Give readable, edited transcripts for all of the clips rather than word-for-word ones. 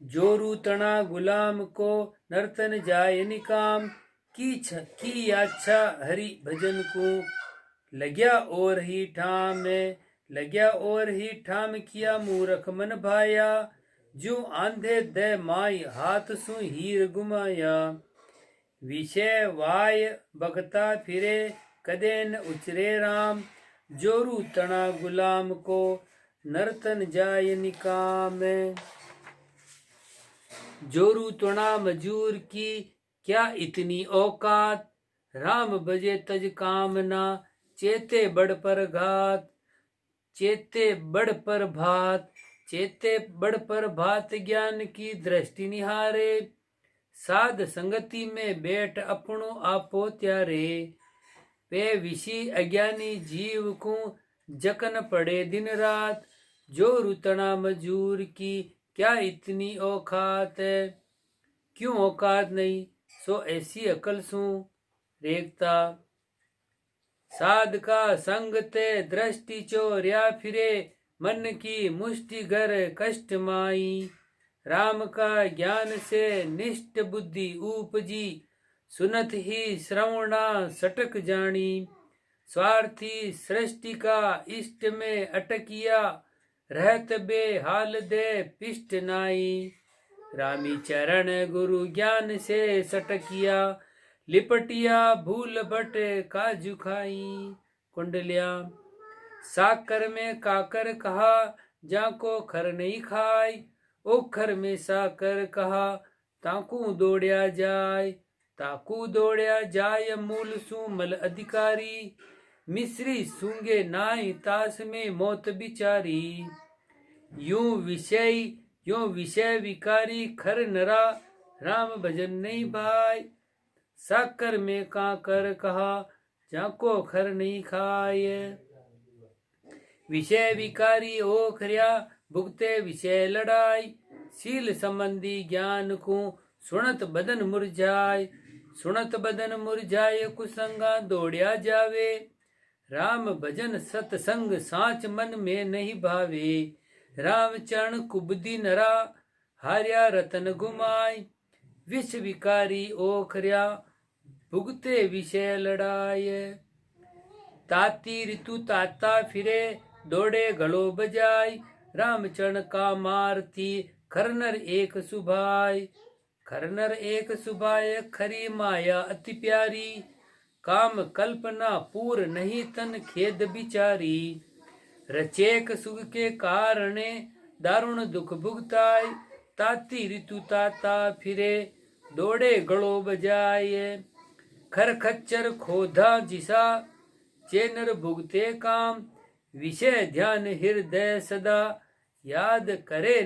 जोरू तना गुलाम को नर्तन जाय निकाम की अच्छा हरि भजन को लग्या और ही ठाम किया मूरख मन भाया जो आंधे दे माई हाथ सु हीर गुमाया विषय वाय बगता फिरे कदे न उचरे राम जोरू तना गुलाम को नर्तन जाय निकाम जोरू तना मजूर की क्या इतनी औकात राम बजे तज कामना चेते बड़ पर घात चेते बड़ पर भात ज्ञान की दृष्टि निहारे साध संगति में बैठ अपनो आपो त्यारे पे विषी अज्ञानी जीव को जकन पड़े दिन रात जो रुतना मजूर की क्या इतनी औकात क्यों औकात नहीं सो ऐसी अकल सू रेखता साध का संग ते दृष्टि चोर्या फिरे मन की मुष्टि घर कष्ट माई राम का ज्ञान से निष्ठ बुद्धि उपजी सुनत ही श्रवणा सटक जानी स्वार्थी सृष्टि का इष्ट में अटकिया रहत बे हाल दे पिष्ट नाई रामी चरण गुरु ज्ञान से सटकिया लिपटिया भूल बट काजू खाई कुंडलिया साकर में काकर कहा जाको खर नहीं खाई ओखर में साकर कहा ताकू दौड़या जाय मूल सु मल अधिकारी मिश्री सूंगे नाई तास में मौत बिचारी यूं विषय विकारी खर नरा राम भजन नहीं भाई साकर में काकर कहा जाको खर नहीं खाए विषय विकारी ओखरिया भुगते विषय लड़ाई शील संबंधी ज्ञान को सुनत बदन मुरझाए कुसंगा दौड़या जावे राम भजन सतसंग साच मन में नहीं भावे राम चरण कुबदी नरा हार्या रतन गुमाय विष विकारी ओखरिया भुगते विषय लड़ाय ताती ऋतु ताता फिरे दौड़े घड़ो बजाय रामचरण का मारती खरनर एक सुभाय खरी माया अति प्यारी काम कल्पना पूर नहीं तन खेद बिचारी रचेक सुख के कारणे दारुण दुख भुगताय ताती ऋतु ताता फिरे दौड़े गड़ो बजाए खर खच्चर खोधा जिसा चेनर भुगते काम विषय ध्यान हृदय सदा याद करे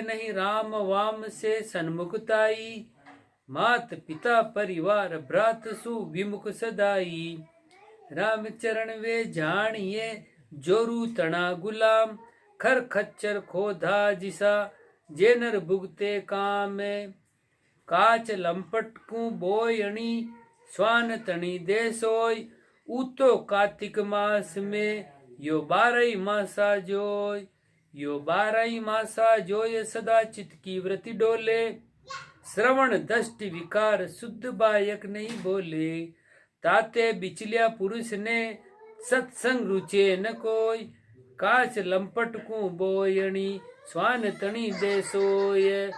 नहीं राम वाम से सन्मुखताई मात पिता परिवार भ्रात सु विमुख सदाई राम चरण वे जानिए जोरू तना गुलाम खर खच्चर खोधा जिसा जेनर भुगते काम काच लंपट को बोयणी स्वान तणी दे सोय उतो कार्तिक मास में यो 12 मासा जोय सदा चित की व्रति डोले श्रवण दष्टि विकार शुद्ध बायक नहीं बोले ताते बिचलिया पुरुष ने सत्संग रुचे न कोई काच लंपट को बोयणी स्वान तणी दे सोय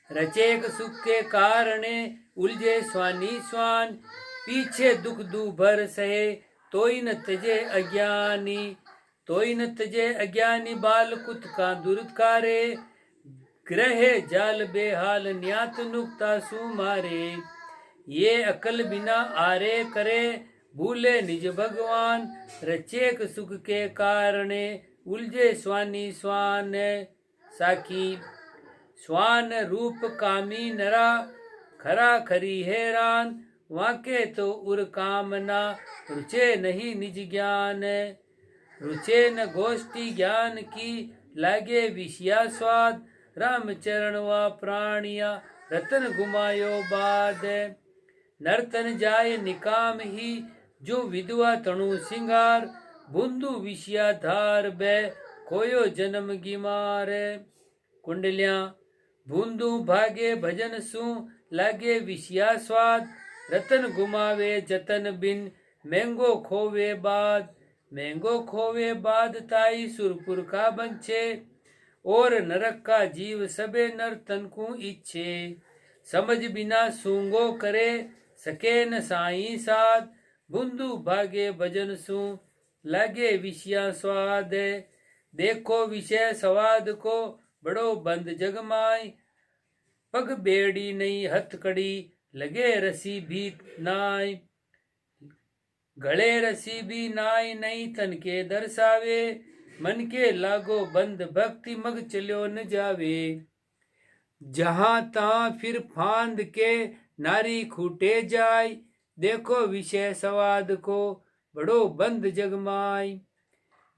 रचेक सुख के कारणे उलझे स्वानी स्वान पीछे दुख दुभर सहे तोई न तजे अज्ञानी बाल कुत का दुर्दकारे ग्रहे जाल बेहाल न्यात नुक्ता सुमारे ये अकल बिना आरे करे भूले निज भगवान रचेक सुख के कारणे उलझे स्वानी स्वान साखी स्वान रूप कामी नरा खरा खरी हैरान वाके तो उर कामना रुचे नहीं निज ज्ञान रुचे न गोष्ठी ज्ञान की लागे विषया स्वाद राम चरण वा प्राणिया रतन घुमायो बाद नर्तन जाय निकाम ही जो विधवा तणु सिंगार बुंदु विषया धार बे खोयो जन्म गिमारे। कुंडलियां बूंदू भागे भजन सु लागे विषया स्वाद। रतन गुमावे जतन बिन महंगो खोवे बाद ताई सुरपुर का बंछे। और नरक का जीव सबे नर तन को इच्छे। समझ बिना सूंगो करे सके न साई साध। बुंदू भागे भजन सु लागे विषया स्वाद। देखो विषय स्वाद को बड़ो बंद जगमाय। पग बेड़ी नहीं हथकड़ी लगे रसी भी नाय। गले रसी भी नाय नहीं तन के दर्शावे। मन के लागो बंद भक्ति मग चलो न जावे। जहां तहां फिर फांद के नारी खूटे जाय। देखो विषय स्वाद को बड़ो बंद जगमाय।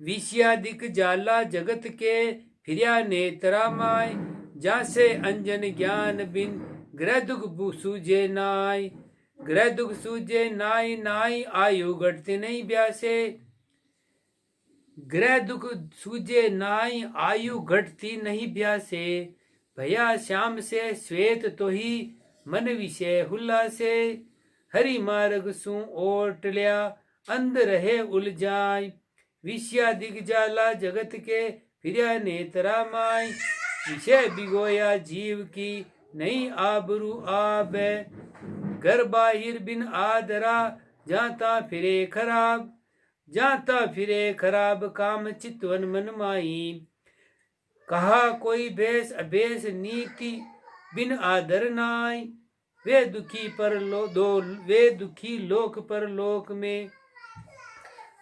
विषयादिक जाला जगत के फिरिया नेत्रा माय। जासे अंजन ज्ञान बिन ग्रह दुख सूझे नाय। ग्रह दुख सूझे नाय नाय आयु घटती नहीं ब्यासे। ग्रह दुख सूझे नाय आयु घटती नहीं ब्यासे। भया श्याम से श्वेत तो ही मन विषय हुल्लासे। हरि मार्ग सु ओट लिया अंध रहे उलझाय। विषया दिग जाला जगत के फिरिया नेत्रा माय। विषय बिगोया जीव की नहीं आबरू आब। घर बाहिर बिन आदरा जाता फिरे खराब। जाता फिरे खराब काम चितवन मन माई। कहा कोई भेष अभेष नीति बिन आदर नाय। वे दुखी लोक पर लोक में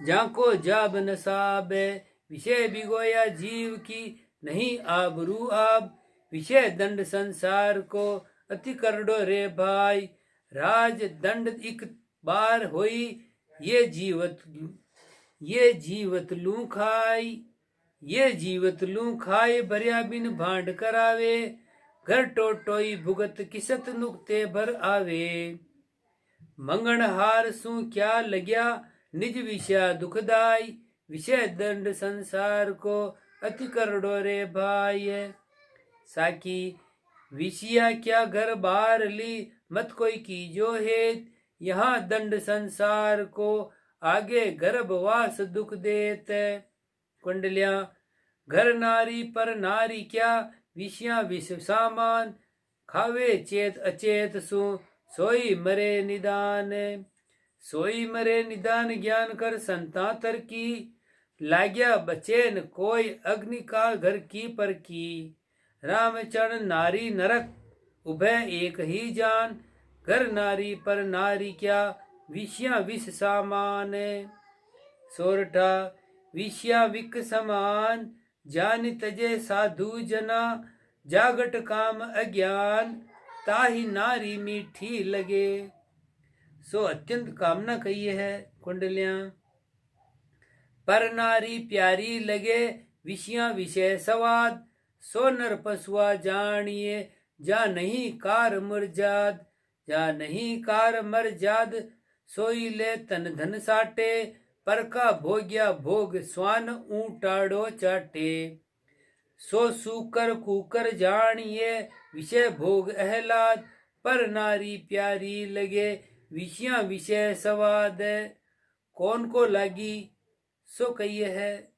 जाको जाब नसाब। विषय बिगोया जीव की नहीं आबरू आब। विषय दंड संसार को अति करडो रे भाई। राज दंड एक बार होई ये जीवत लू खाई। ये जीवत लू खाए भरिया बिन भांड करावे। घर टोटोई भुगत किसत नुकते भर आवे। मंगण हार सु क्या लग्या निज विषय दुखदाई। विषय दंड संसार को अति करडो रे भाई। साकी विषया क्या घर बार ली मत कोई कीजो हेत। यहाँ दंड संसार को आगे गर्भवास दुख देत। कुंडलियां घर नारी पर नारी क्या विषया विष सामान। खावे चेत अचेत सु सोई मरे निदान। सोई मरे निदान ज्ञान कर संता तर की। लाग्या बचेन कोई अग्नि का घर की पर की। रामचरण नारी नरक उभय एक ही जान। घर नारी पर नारी क्या विषया विष सामान। सोरठा विषया विक समान जान तजे साधु जना। जागट काम अज्ञान ताही नारी मीठी लगे। सो अत्यंत कामना कही है कुंडलियां। पर नारी प्यारी लगे विषया विषय सवाद। सो नर पशुआ जानिए जा नहीं कार मरजाद। जा नहीं कार मरजाद सोई ले तन धन साटे। पर का भोग्या भोग स्वान ऊटाड़ो चाटे। सो सूकर कुकर जानिए विषय भोग अहलाद। पर नारी प्यारी लगे विषया विषय सवाद। कौन को लागी सो कहिए है।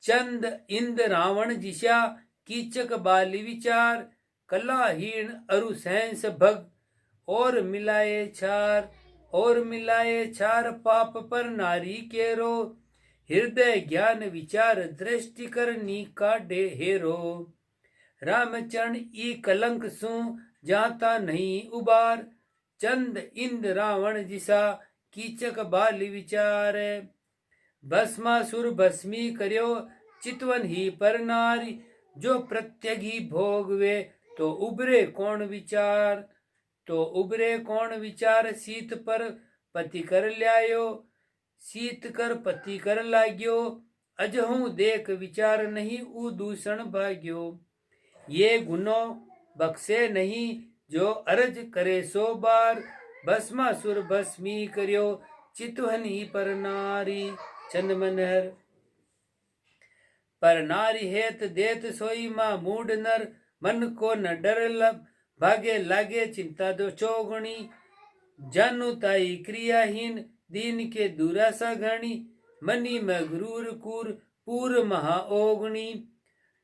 चंद इंद रावण जिशा कीचक बाली विचार। कलाहीन अरु सहंस भग और मिलाए छार पाप पर नारी केरो। हृदय ज्ञान विचार दृष्टि कर नीका डे हेरो। रामचरण ई कलंक सु जाता नहीं उबार। चंद इंद रावण जिसा कीचक बाली विचार। भस्मासुर भस्मी करियो चितवन ही पर नारी। जो प्रत्यगी भोगवे तो उबरे कौन विचार। शीत पर पति कर ल्यायो शीत कर पति कर लाग्यो। अजहू देख विचार नहीं ऊ दूषण भाग्यो। ये गुनो बख्शे नहीं जो अर्ज करे सो बार। भस्मासुर भस्मी करियो चितवनी पर नारी। चंद मनहर पर नारी हेत देत सोई माँ मूढ़ नर, मन को न डर भागे लागे चिंता दो चौगुणी, जानू ताई क्रियाहीन दीन के दुरासा घणी, मनी में गुरूर कूर पूर महा ओगणी,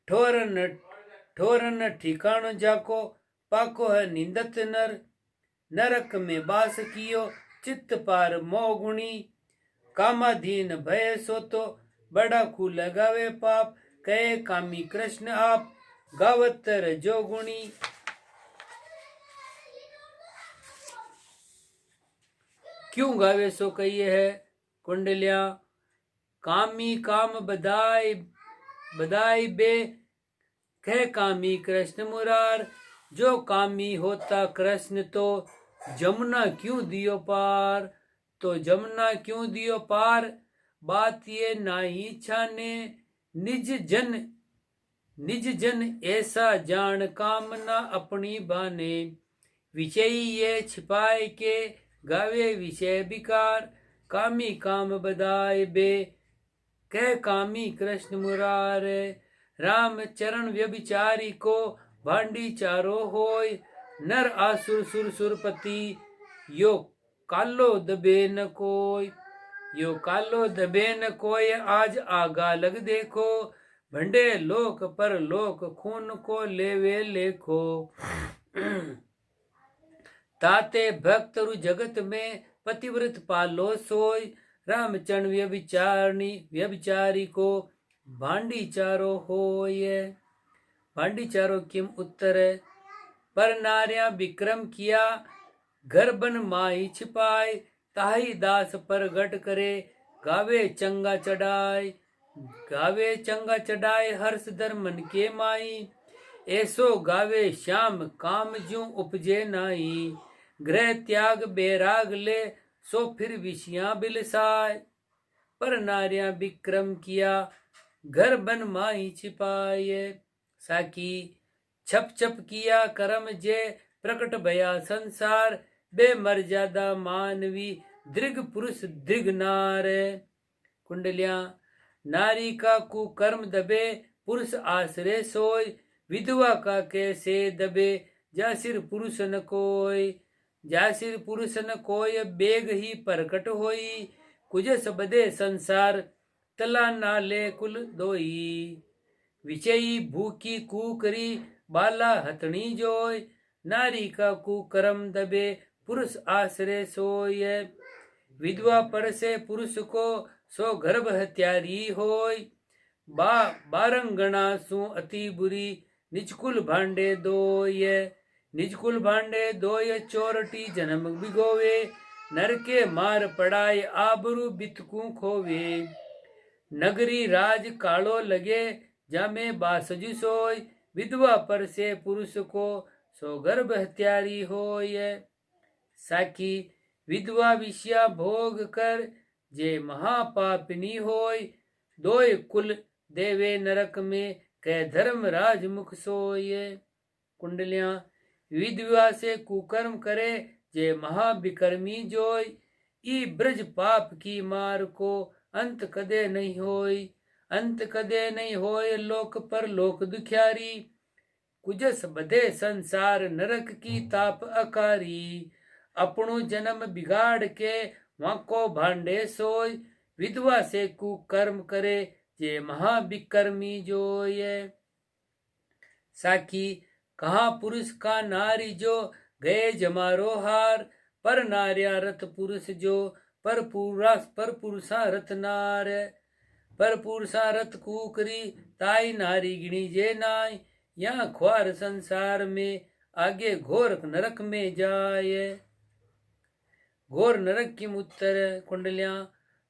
ठोरन ठिकाणो जाको पाको है निंदत नर, नरक में बास कियो चित्त पार मोगुणी, कामाधीन भय सो तो बड़ा खू लगावे पाप, कहे कामी कृष्ण आप गावतर जोगुणी। क्यों गावे सो कहिए है कुंडलिया, कामी काम बधाई बधाई बे, कह कामी कृष्ण मुरार, जो कामी होता कृष्ण तो जमुना क्यों दियो पार, तो जमुना क्यों दियो पार, बात ये नाही छाने निज जन ऐसा जान कामना अपनी बाने, विषय ये छिपाए के गावे विषय विकार, कामी काम बधाए बे, कह कामी कृष्ण मुरारे, राम चरण व्यभिचारी को भांडी चारो होय, नर आसुर सुर सुरपति यो कालो दबे न कोय, यो कालो दबे न कोय, आज आगा लग देखो, भंडे लोक पर लोक खून को लेवे लेखो। ताते भक्त रु जगत में पतिव्रत पालो सोय, रामचरण व्यभिचारी को भांडी चारो होय। भांडी चारो किम उत्तर है, पर नार्या विक्रम किया घर बन माई छिपाए, ताही दास पर गट करे गावे चंगा चढ़ाए हर्ष धर मन के माई, ऐसो गावे श्याम काम ज्यों उपजे नाई, गृह त्याग बैराग ले सो फिर विषया बिलसाय, पर नार्या विक्रम किया घर बन माही छिपाए, साकी छप छप किया कर्म जे प्रकट भया संसार, बेमर्यादा मानवी दृग पुरुष दृग नार। कुंडलिया, नारी का कुकर्म दबे पुरुष आश्रय सोय, विधवा का कैसे दबे जासिर पुरुष न कोय, जासिर पुरुष न कोय बेग ही प्रकट होई, कुजस बदे संसार तला नाले कुल दोई, विषयी भूखी कुकरी बाला हथनी जोय, नारी का कुकर्म दबे पुरुष आश्रय सोय, विधवा पर से पुरुष को सो गर्भ हत्यारी होय, बारंगणा सु अति बुरी निजकुल भांडे दोय, निजकुल भांडे दोय चोरटी जन्म बिगोवे, नर के मार पड़ाए आबरू बितकू खोवे, नगरी राज कालो लगे जामे बासजु सोय, विधवा पर से पुरुष को सो गर्भ हत्यारी होय, साकी विधवा विषया भोग कर जे महापापिनी होय, दोय कुल देवे नरक में कह धर्म राज मुख सोय। कुंडलियां, विधवा से कुकर्म करे जे महाविकर्मी जोय, ई ब्रज पाप की मार को अंत कदे नहीं होय, अंत कदे नहीं होय, लोक पर लोक दुखियारी, कुजस बधे संसार नरक की ताप अकारी, अपनो जन्म बिगाड़ के वाको भांडे सोय, विधवा से कुकर्म करे जे महाविकर्मी जोय। साकी, कहा पुरुष का नारी जो गए जमारो हार, पर नार्या रथ पुरुष जो पर पुरुषा रथ नार, पर पुरुषा रथ कुकरी ताई नारी गिणी जे नाय, यहाँ ख्वार संसार में आगे घोर नरक में जाए। घोर नरक की उत्तर। कुंडलियां,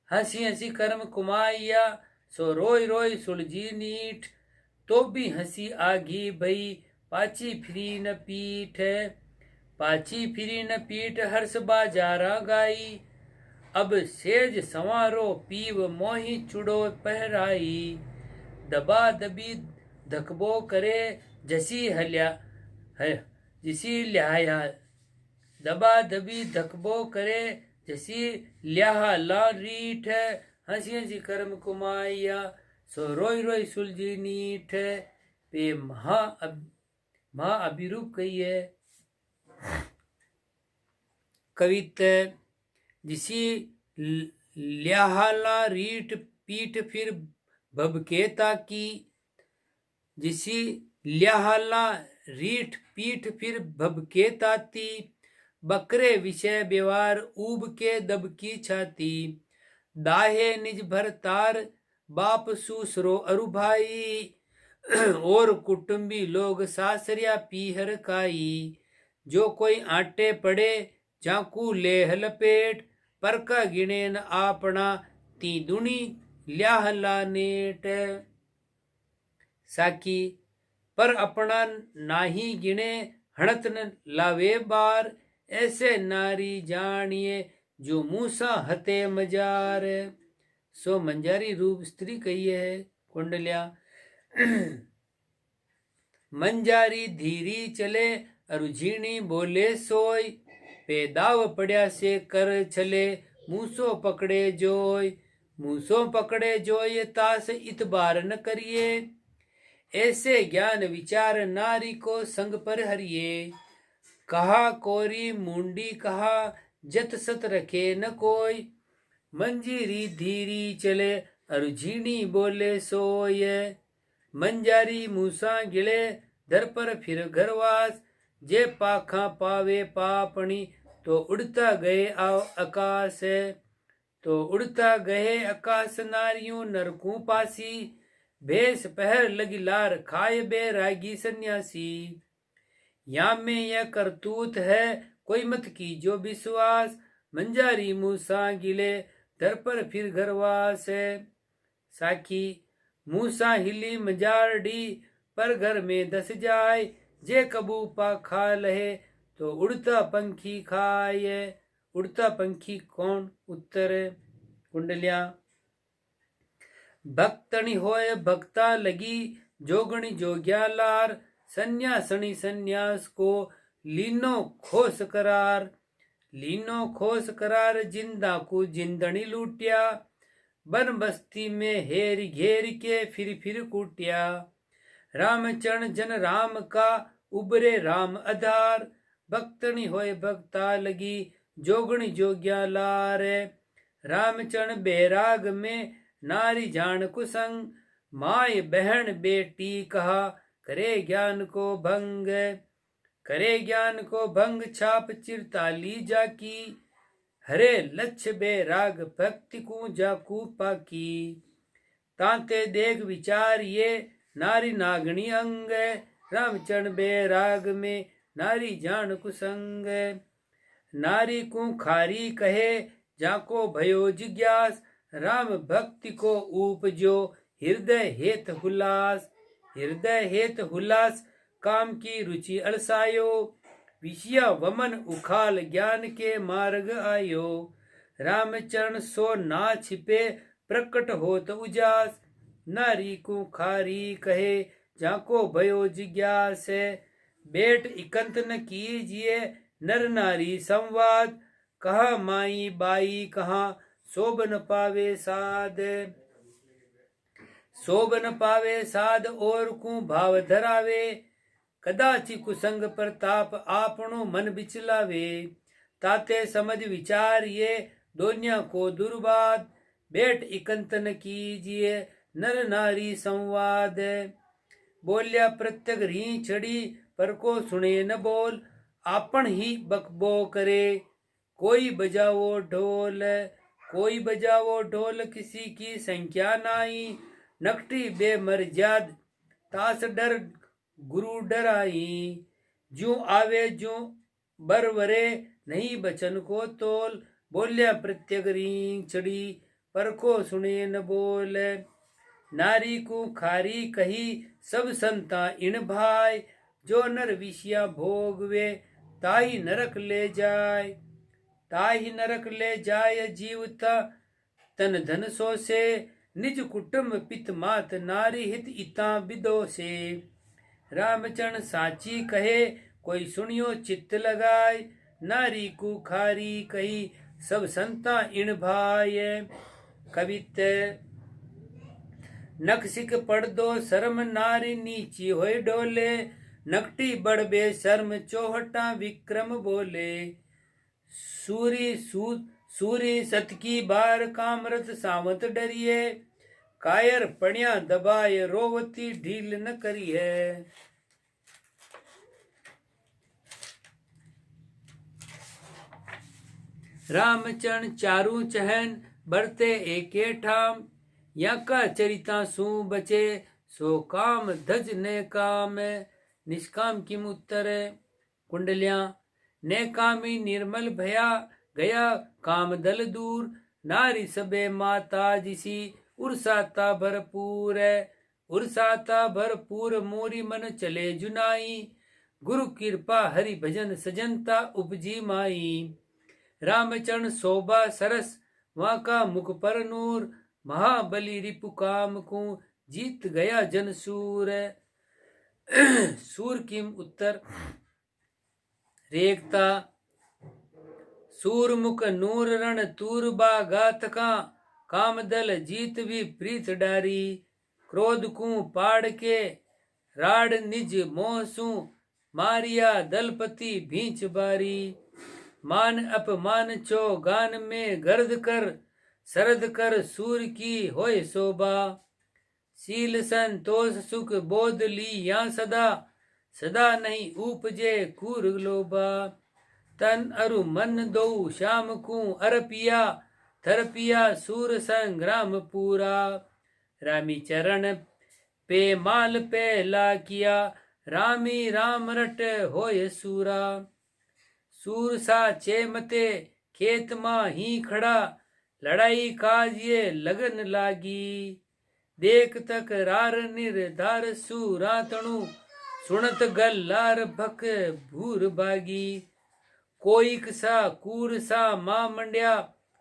हंसी हंसी कर्म कुमाइया, सो रोय रोय सुलझी नीठ, तो भी हंसी आगी भई पाची फिरी न पीठ, पाची फिरी न पीठ हर्ष बाजारा गाई, अब सेज संवारो पीव मोही चुड़ो पहराई, दबा दबी धकबो करे जसी हल्या है जिसी ल्याया, दबा दबी धकबो करे जसी ल्याहा ला रीठ, हंसी हंसी कर्म कुमाइया, सो रोई रोई सुलझी नीठ पे महा अभिरूप कही है। कविता जिसी ल्याहाला रीठ पीठ फिर भबकेता की, जिसी ल्याहाला रीठ पीठ फिर भबकेता ती, बकरे विषय व्यवहार ऊब के दब की छाती, दाहे निज भर तार बाप सूसरो अरु भाई, और कुटुंबी लोग सासरिया पीहर खाई, जो कोई आटे पड़े जाकू लेह लपेट, पर का गिणे न आपना ती दुनी ल्याहला नेट। साकी पर अपना नाही गिणे हणत न लावे बार, ऐसे नारी जानिए जो मूसा हते मजार। सो मंजारी रूप स्त्री कही है कुंडलिया। मंजारी धीरी चले अरुझीणी बोले सोय, पेदाव पड़या से कर छले मूसो पकड़े जोय, मूसो पकड़े जोय तास इतबार न करिए, ऐसे ज्ञान विचार नारी को संग पर हरिये, कहा कोरी मुंडी कहा जत सत रखे न कोई, मंजीरी धीरी चले अरुझीणी बोले सोय, मंजारी मूसा गिले धर पर फिर घरवास, जे पाखा पावे पापणी तो उड़ता गए आकाश, तो उड़ता गए आकाश नारियों नरकू पासी, भेष पहर लगी लार खाए बैरागी सन्यासी, या में यह करतूत है कोई मत की जो विश्वास, मंजारी मूसा गिले धर पर फिर घरवास। साखी मूसा हिली मंजारडी पर घर में दस जाए, जे कबू पा खा लहे तो उड़ता पंखी खाए। उड़ता पंखी कौन? उत्तर कुंडलिया। भक्तनी होए भक्ता लगी जोगणी जोग्या लार, सन्यासणी सन्यास को लीनो खोस करार, लीनो खोस करार जिंदा को जिंदनी लूटिया, बन बस्ती में हेर घेर के फिर कूटिया, रामचरण जन राम का उबरे राम आधार, भक्तनी होए भक्ता लगी जोगणी जोग्या लार, रामचरण बैराग में नारी जान कुसंग, माय बहन बेटी कहा करे ज्ञान को भंग, करे ज्ञान को भंग छाप चिरताली जाकी, हरे लक्ष्य बैराग भक्ति को जाकू पाकी, तांते देख विचार ये नारी नागणी अंग, रामचरण बैराग में नारी जान कुसंग, नारी को खारी कहे जाको भयो जिज्ञास, राम भक्ति को उपजो हृदय हेत हुलास, हृदय हेत हुलास काम की रुचि अलसायो, विषया वमन उखाल ज्ञान के मार्ग आयो, रामचरण सो ना छिपे प्रकट होत उजास, नारी को खारी कहे जाको भयो जिज्ञास, बेट इकंत न कीजिए नर नारी संवाद, कहा माई बाई कहा शोभ न पावे साध, शोभ न पावे साध और को भाव धरावे, कदाचि कुसंग प्रताप आपनो मन बिचलावे, ताते समझ विचार ये दोनिया को दुर्बाद, बेट इकंत न कीजिए नर नारी संवाद, बोलिया प्रत्यक री छड़ी पर को सुने न बोल, आपन ही बकबो करे कोई बजाओ ढोल, कोई बजाओ ढोल किसी की संख्या नाई, नकटी बेमर्याद तास डर गुरु डराई, जो आवे जो बरवरे नहीं बचन को तोल, बोलिया प्रत्यक रींग छड़ी पर को सुने न बोल, नारी को खारी कही सब संता इन भाई, जो नर विषया भोगवे ताही नरक ले जाय, ताही नरक ले जाय जीवता तन धन सो से, निज कुटुंब पित मात नारी हित इता विदो से, रामचरण साची कहे कोई सुनियो चित्त लगाय, नारी को खारी कही सब संता इन भाय। कवित नखसिक पड़ दो शर्म नारी नीची होए डोले, नकटी बड़बे शर्म चौहटा विक्रम बोले। सूरी सत की बार कामरत सावंत डरिए, कायर पणिया दबाए रोवती ढील न करिए। रामचरण चारू चहन बरते एके ठाम, या का चरिता सु बचे सो काम धज ने काम। निष्काम किम उत्तर कुंडलियां, ने कामी निर्मल भया गया काम दल दूर, नारी सबे माता जिसी उर्साता भरपूर। उर्साता भरपूर मोरी मन चले जुनाई, गुरु कृपा हरि भजन सजनता उपजी माई। रामचरण शोभा सरस वहाँ का मुख पर नूर, महाबली रिपु काम को जीत गया जनसूर। सूर किम उत्तर रेखता, सूरमुख नूर रण तूर बागात का, काम दल जीत भी प्रीत डारी। क्रोध को पाड़ के राड निज मोह सु, मारिया दलपति भींच बारी। मान अपमान चो गान में गर्द कर, सरद कर सूर की होय शोभा। शील संतोष सुख बोध ली या सदा, सदा नहीं उपजे कूर लोभा। तन अरु मन दो श्याम को अरपिया, थरपिया सूर संग्राम पूरा। रामी चरण पे माल पे ला किया, रामी राम रट होय सूरा। सूर सा चेमते खेत मां ही खड़ा, लड़ाई काज ये लगन लागी। देख तक रार निर्धार सूरा तणु, सुनत गल्लार भक भूर बागी। कोईक सा कूर सा मां मंड्या,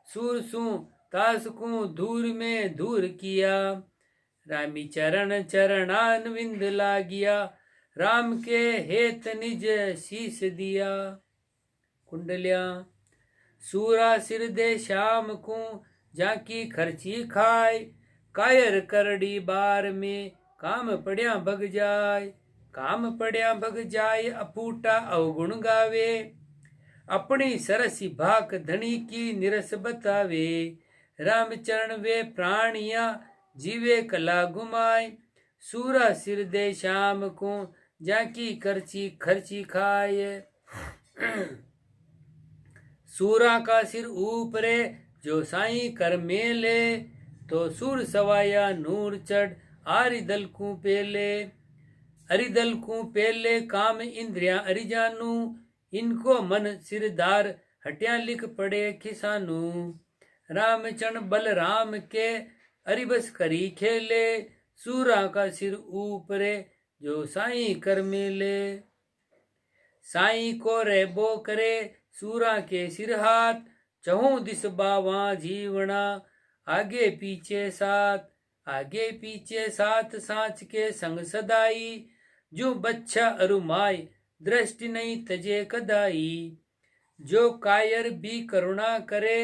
सूर सु तास को धूर में धूर किया। रामी चरण चरणानविंद लागिया, राम के हेत निज शीस दिया। कुंडलिया, सूरा सिर दे श्याम को जाकी खर्ची खाए, कायर करड़ी बार में काम पड़िया भग जाय। काम पड़िया भग जाय अपूटा अवगुण गावे, अपनी सरसी भाक धनी की निरस बतावे। रामचरण वे प्राणिया जीवे कला घुमाए, सूरा सिर दे श्याम को जाकी खर्ची खाए। सूरा का सिर ऊपरे जो साईं कर मेले, तो सूर सवाया नूर चढ़ आरि दल को पेले। अरिदल को पेले काम इंद्रिया अरिजानू, इनको मन सिरदार हटिया लिख पड़े खिसानू। रामचरण बलराम के अरिबस करी खेले, सूरा का सिर ऊपरे जो साईं कर मेले। साईं को रेबो करे सूरा के सिर हाथ, चहु दिस बावा जीवना आगे पीछे साथ सांच के संग सदाई। जो बच्चा अरुमाय दृष्टि नहीं तजे कदाई, जो कायर भी करुणा करे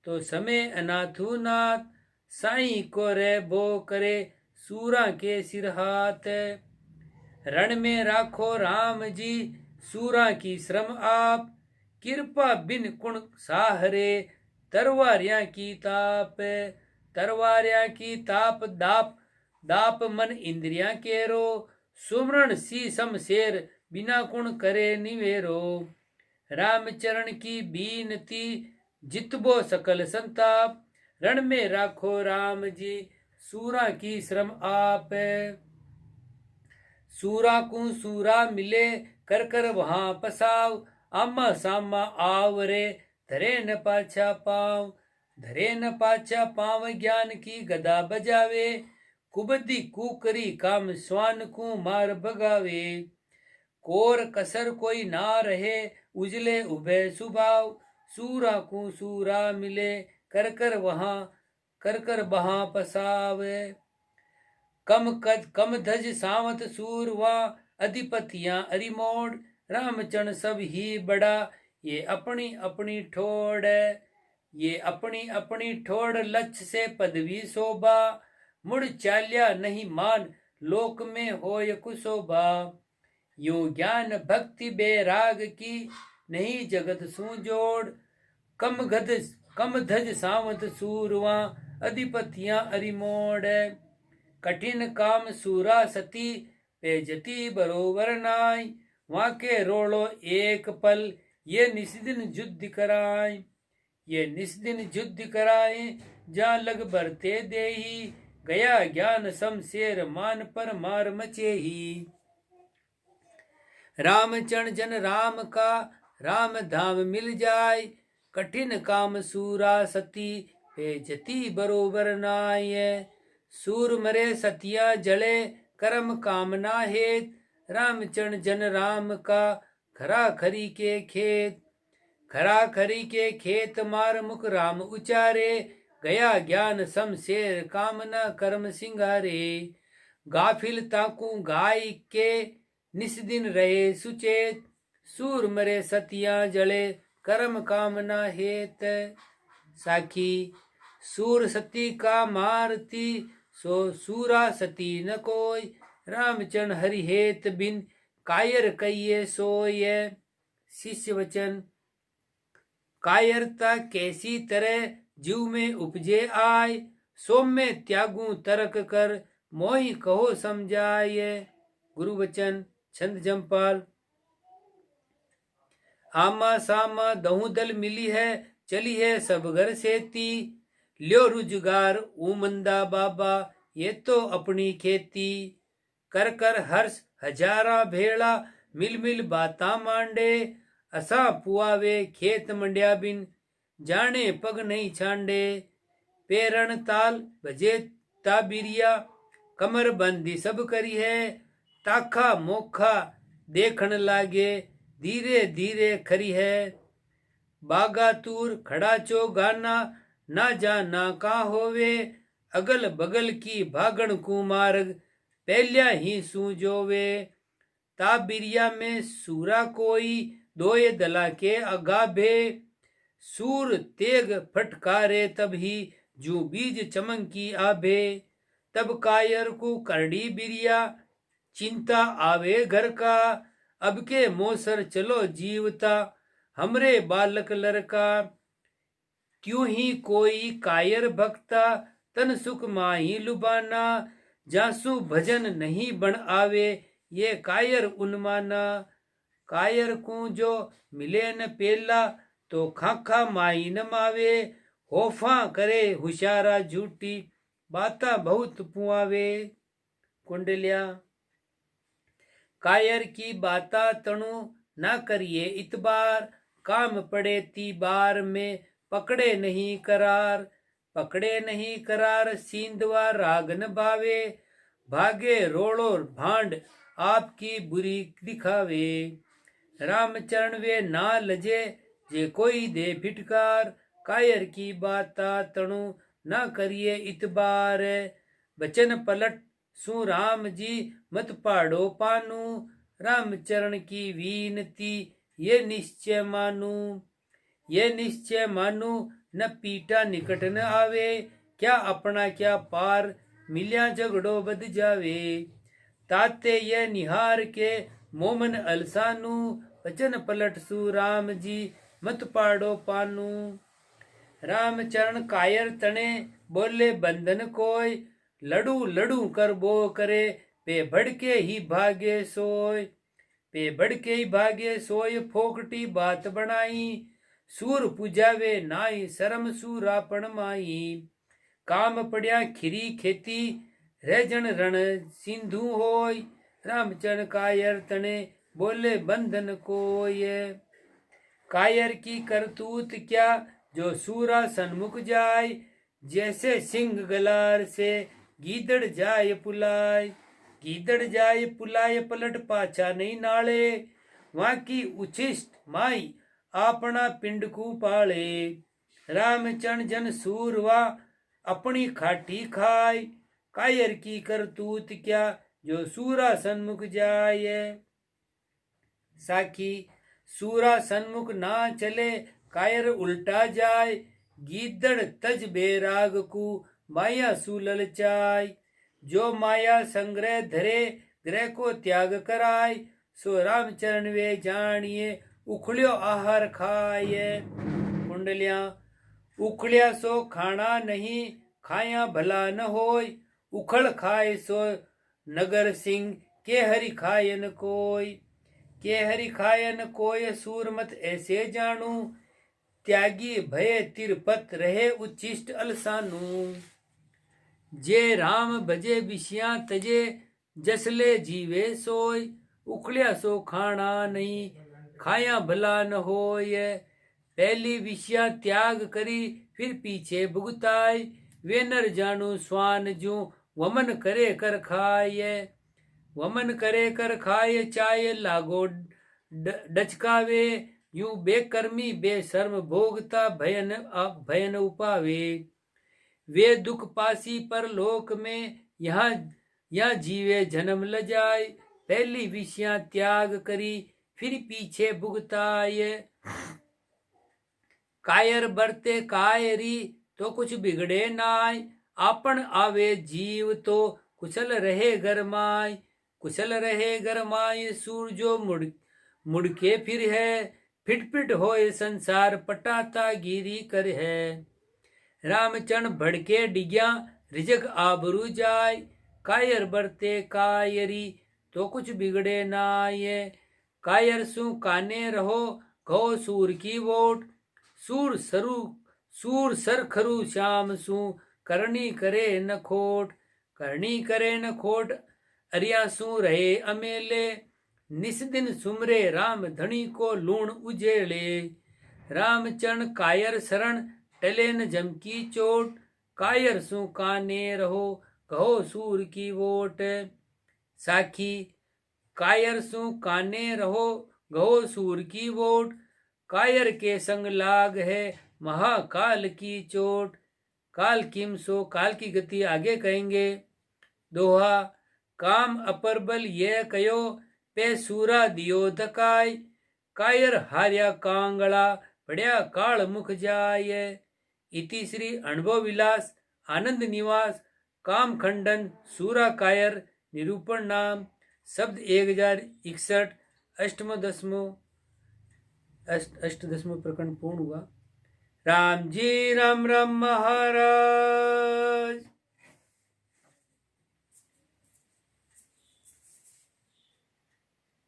तो समय अनाथु नाथ। साईं को रे बो करे सूरा के सिर हाथ, रण में राखो राम जी सूरा की श्रम आप। कृपा बिन कुण साहरे तरवारिया की ताप, तरवारिया की ताप दाप दाप मन इंद्रिया केरो। सुमरण सी शमशेर बिना कुण करे निवेरो। रामचरण की बीनती जितबो सकल संताप, रण में राखो राम जी सूरा की श्रम आप। सूरा को सूरा मिले कर कर वहां पसाव, आमा सामा आवरे धरे न पाछा पाव। धरे न पाछा पाव ज्ञान की गदा बजावे, कुबदी कुकरी काम स्वान को मार भगावे। कोर कसर कोई ना रहे उजले उभे सुभाव, सूरा को सूरा मिले कर कर वहां पसावे। कम धज सावंत सूरवा अधिपतियां अरिमोड़, रामचरण सब ही बड़ा ये अपनी अपनी ठोड़। ये अपनी अपनी ठोड़ लक्ष्य से पदवी शोभा, मुड़ चाल्या नहीं मान, लोक में होय कुशोभा। यो ज्ञान भक्ति बैराग की, नहीं जगत सू जोड़। कम धज सावंत सूरवा, अधिपतियां अरिमोड़। कठिन काम सूरा सती, पेजती बरोबर नाय। वहां के रोड़ो एक पल, ये निस्दिन युद्ध कराय। ये निस्दिन युद्ध कराए, जा लग बरते देही। गया ज्ञान शमशेर, मान पर मार मचे ही। रामचरण जन राम का, राम धाम मिल जाय। कठिन काम सूरा सती, पेजती बरोबर नाय। सूर मरे सतिया जले, कर्म कामना हेत। रामचरण जन राम का, खरा खरी के खेत। खरा खरी के खेत, मार मुख राम उचारे। गया ज्ञान शमशेर, कामना कर्म सिंगारे। गाफिल ताकू गाय के, निस्दिन रहे सुचेत। सूर मरे सतिया जले, कर्म कामना हेत। साखी सूर सती का मारती, सो सूरा सती न कोय। रामचरण हरि हेत बिन, कायर कहिए सोय। शिष्य वचन। कायरता कैसी तरह, जीव में उपजे आय। सोम में त्यागू तर्क कर, मोहि कहो समझाय। गुरु वचन। छंद जमपाल। आमा सामा दहु दल मिली है, चली है सब घर सेती। ल्यो रुजगार उमंदा बाबा, ये तो अपनी खेती। कर कर हर्ष हजारा भेड़ा, मिल मिल बाता मांडे। असा पुआवे खेत मंड्या बिन, जाने पग नहीं छांडे। पेरण ताल भजे ताबिरिया, कमर बंदी सब करी है। ताखा मोखा देखन लागे, धीरे धीरे खरी है। बागा तूर खड़ा चो गाना, ना जाना का होवे। अगल बगल की भागण कुमार्ग, पहल्या ही सूझोवे। ताबिरिया में सूरा कोई, दोये दला के अगाभे। सूर तेग फटकारे तभी, जू बीज चमंकी आभे। तब कायर को करड़ी बिरिया, चिंता आवे घर का। अब के मोसर चलो जीवता, हमरे बालक लड़का। क्यों ही कोई कायर भक्ता, तन सुख माही लुबाना। जासु भजन नहीं बन आवे, ये कायर उन्माना। कायर को जो मिले न पेला, तो खाखा माही न मावे। होफा करे हुशारा झूठी, बाता बहुत पुआवे। कुंडलिया। कायर की बाता तणु, ना करिए इतबार। काम पड़े ती बार में, पकड़े नहीं करार। पकड़े नहीं करार, सींधवा राग न भावे। भागे रोड़ो भांड, आपकी बुरी दिखावे। रामचरण वे ना लजे, जे कोई दे फिटकार। कायर की बाता तणु, ना करिए इतबार। बचन पलट सु राम जी, मत पाड़ो पानू। रामचरण की वीनती, ये निश्चय मानू। ये निश्चय मानू, न पीटा निकट न आवे। क्या अपना क्या पार, मिल्या झगड़ो बद जावे। ताते ये निहार के, मोमन अलसानू। वचन पलट सु राम जी, मत पाड़ो पानू। रामचरण कायर तने, बोले बंधन कोय। लड़ू लड़ू कर बो करे, पे भड़के ही भागे सोय। पे भड़के ही भागे सोय, फोकटी बात बनाई। सूर पुजावे नाई, शर्म सूरापण माई। काम पड़या खिरी खेती, रहजन रण सिंधु होय। रामचरण कायर तने, बोले बंधन कोय। कायर की करतूत क्या, जो सूरा सन्मुख जाय। जैसे सिंह गलार से, गीदड़ जाय पुलाय। गीदड़ जाय पुलाय, पलट पाछा नहीं नाले। वहां की उच्छिष्ट माई, आपना पिंड को पाले। रामचरण जन सूरवा, अपनी खाटी खाय। कायर की करतूत क्या, जो सूरा सन्मुख जाय। साखी सूरा सन्मुख ना चले, कायर उल्टा जाय। गीदड़ तज बैराग को, माया सु ललचाय। जो माया संग्रह धरे ग्रह को त्याग कराय। सो रामचरण वे जानिए उखड़ियो आहार खाए। कुंडलियां उखड़िया सो खाना नहीं खाया भला न होय। उखड़ खाए सो नगर सिंह के हरि खायन कोय। के हरि खायन कोय सूरमत ऐसे जानू। त्यागी भय तिरपत रहे उच्छिष्ट अलसानू। जे राम भजे विषया तजे जसले जीवे सोय। उखड़िया सो खाना नहीं खाया भला न होय। पहली विषया त्याग करी फिर पीछे भुगताय। वे नर जानू स्वान जू वमन करे कर खाए। वमन करे कर खाए चाहे लागो डचकावे। यूं बेकर्मी बेशर्म भोगता भयन उपावे। वे दुख पासी पर लोक में यहाँ जीवे जन्म ल जाए। पहली विषया त्याग करी फिर पीछे भुगताए। कायर बरते कायरी तो कुछ बिगड़े नाय। आपन आवे जीव तो कुशल रहे गरमाय। कुशल रहे गरमाय सूरजो मुड़के फिर है। फिट फिट होए संसार पटाता गिरी कर है। रामचरण भड़के डिग्या रिजक आबरू जाय। कायर बरते कायरी तो कुछ बिगड़े नाय। कायर सु काने रहो कहो सूर की वोट। सूर सर खरु श्याम सु करनी करे न खोट। करनी करे न खोट अरिया सु रहे अमेले। निस दिन सुमरे राम धनी को लूण उजेले। रामचरण कायर शरण टले न जम की चोट। कायर सु काने रहो कहो सूर की वोट। साखी कायर सु काने रहो गहो सूर की वोट। कायर के संग लाग है महाकाल की चोट। काल किम सो काल की गति आगे कहेंगे। दोहा काम अपर बल ये कयो पे सूरा दियो धकाय। कायर हार्या कांगड़ा पड़या काल मुख जाय। इति श्री अनुभव विलास आनंद निवास काम खंडन सूरा कायर निरूपण नाम शब्द 1061 अष्टदशमो प्रकरण पूर्ण हुआ। राम जी राम राम महाराज।